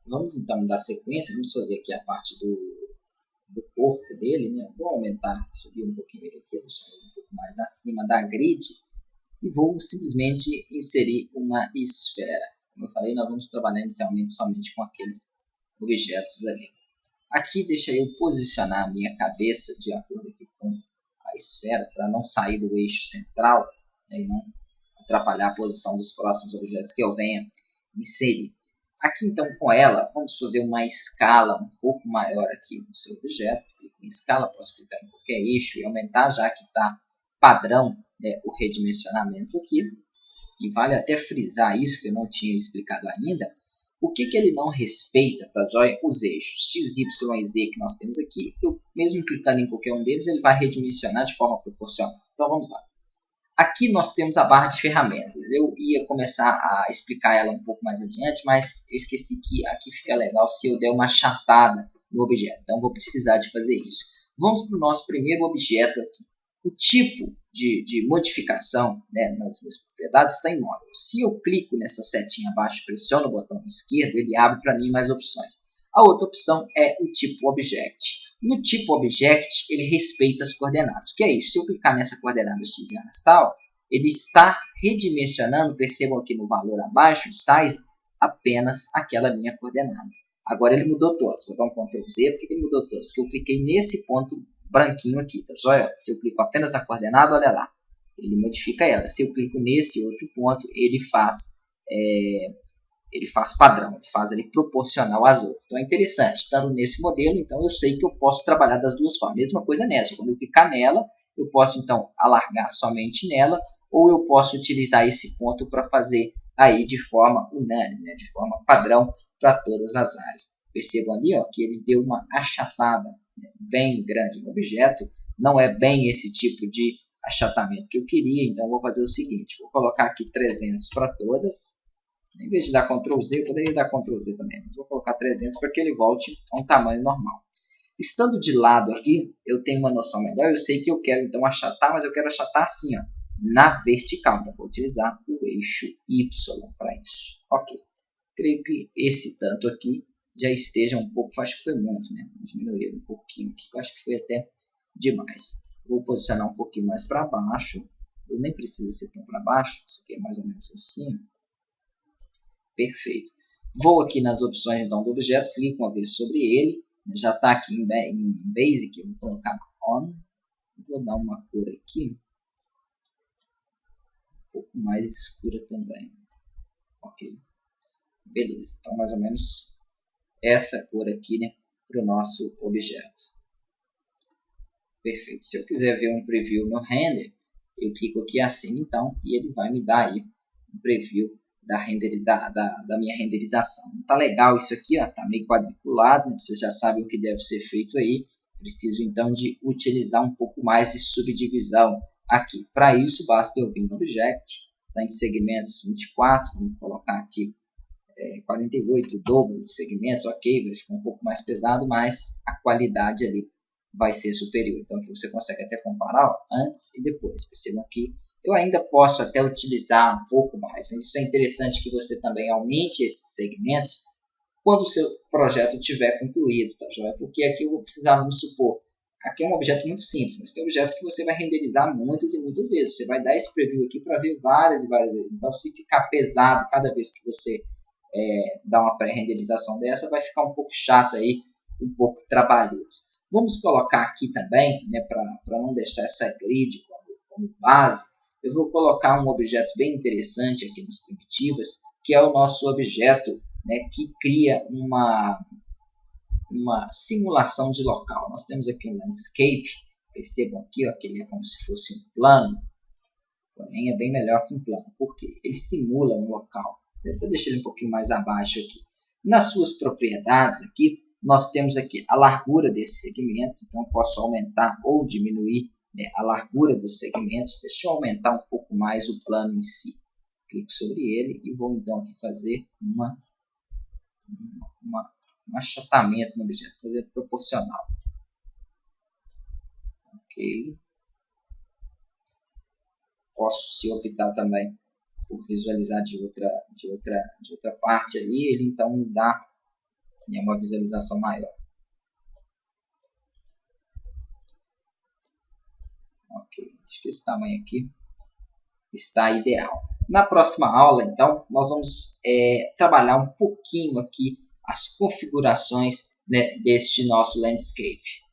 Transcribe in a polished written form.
Vamos então dar sequência, vamos fazer aqui a parte do corpo dele, né? Vou aumentar, subir um pouquinho ele aqui, deixar ele um pouco mais acima da grid e vou simplesmente inserir uma esfera. Como eu falei, nós vamos trabalhar inicialmente somente com aqueles objetos ali. Aqui deixa eu posicionar a minha cabeça de acordo aqui com a esfera para não sair do eixo central, né, e não atrapalhar a posição dos próximos objetos que eu venha inserir. Aqui então com ela, vamos fazer uma escala um pouco maior aqui no seu objeto. Em escala, posso clicar em qualquer eixo e aumentar, já que está padrão, né, o redimensionamento aqui. E vale até frisar isso, que eu não tinha explicado ainda. O que ele não respeita, tá joia? Os eixos X, Y e Z que nós temos aqui. Eu, mesmo clicando em qualquer um deles, ele vai redimensionar de forma proporcional. Então vamos lá. Aqui nós temos a barra de ferramentas. Eu ia começar a explicar ela um pouco mais adiante, mas eu esqueci que aqui fica legal se eu der uma achatada no objeto. Então vou precisar de fazer isso. Vamos para o nosso primeiro objeto aqui. O tipo de modificação, né, nas minhas propriedades está em módulo. Se eu clico nessa setinha abaixo e pressiono o botão esquerdo, ele abre para mim mais opções. A outra opção é o tipo Object. No tipo Object, ele respeita as coordenadas. O que é isso? Se eu clicar nessa coordenada x e arrastar, ele está redimensionando, percebam aqui no valor abaixo, size, apenas aquela minha coordenada. Agora ele mudou todos. Vou dar um Ctrl Z. Por que ele mudou todos? Porque eu cliquei nesse ponto branquinho aqui, tá joia? Se eu clico apenas na coordenada, olha lá, ele modifica ela. Se eu clico nesse outro ponto, ele faz padrão, ele faz ele proporcional às outras. Então é interessante, estando nesse modelo, então eu sei que eu posso trabalhar das duas formas. Mesma coisa nessa, quando eu clicar nela, eu posso então alargar somente nela, ou eu posso utilizar esse ponto para fazer aí de forma unânime, né, de forma padrão para todas as áreas. Percebam ali ó, que ele deu uma achatada, né, bem grande no objeto, não é bem esse tipo de achatamento que eu queria, então vou fazer o seguinte, vou colocar aqui 300 para todas. Em vez de dar Ctrl Z, eu poderia dar Ctrl Z também, mas vou colocar 300 para que ele volte a um tamanho normal. Estando de lado aqui, eu tenho uma noção melhor, eu sei que eu quero então achatar, mas eu quero achatar assim, ó, na vertical. Então vou utilizar o eixo Y para isso. Ok. Creio que esse tanto aqui já esteja um pouco, acho que foi muito, né? Vou diminuir um pouquinho aqui, eu acho que foi até demais. Vou posicionar um pouquinho mais para baixo, eu nem precisa ser tão para baixo, isso aqui é mais ou menos assim. Perfeito. Vou aqui nas opções então do objeto, clico uma vez sobre ele, já está aqui em Basic, eu vou colocar On, vou dar uma cor aqui, um pouco mais escura também. Ok, beleza, então mais ou menos essa cor aqui, né, para o nosso objeto. Perfeito, se eu quiser ver um preview no render, eu clico aqui assim então, e ele vai me dar aí um preview da minha renderização. Tá legal isso aqui, ó, tá meio quadriculado, né? Vocês já sabem o que deve ser feito aí. Preciso então de utilizar um pouco mais de subdivisão aqui. Para isso basta eu vir no Object, tá em segmentos 24, vamos colocar aqui 48, o dobro de segmentos, ok, vai ficar um pouco mais pesado, mas a qualidade ali vai ser superior. Então aqui você consegue até comparar ó, antes e depois. Percebam que eu ainda posso até utilizar um pouco mais, mas isso é interessante que você também aumente esses segmentos quando o seu projeto estiver concluído, tá joia? Porque aqui eu vou precisar, vamos supor, aqui é um objeto muito simples, mas tem objetos que você vai renderizar muitas e muitas vezes. Você vai dar esse preview aqui para ver várias e várias vezes. Então, se ficar pesado cada vez que você dá uma pré-renderização dessa, vai ficar um pouco chato aí, um pouco trabalhoso. Vamos colocar aqui também, né, para não deixar essa grid como base, eu vou colocar um objeto bem interessante aqui nas primitivas, que é o nosso objeto, né, que cria uma simulação de local. Nós temos aqui um landscape, percebam aqui ó, que ele é como se fosse um plano, porém é bem melhor que um plano, porque ele simula um local. Eu deixo ele um pouquinho mais abaixo aqui. Nas suas propriedades aqui, nós temos aqui a largura desse segmento, então eu posso aumentar ou diminuir, né, a largura dos segmentos. Deixa eu aumentar um pouco mais o plano em si. Clico sobre ele e vou então aqui fazer um achatamento no objeto, fazer proporcional. Ok. Posso, se optar também por visualizar de outra parte ali, ele então me dá né, uma visualização maior. Ok, acho que esse tamanho aqui está ideal. Na próxima aula, então, nós vamos trabalhar um pouquinho aqui as configurações, né, deste nosso landscape.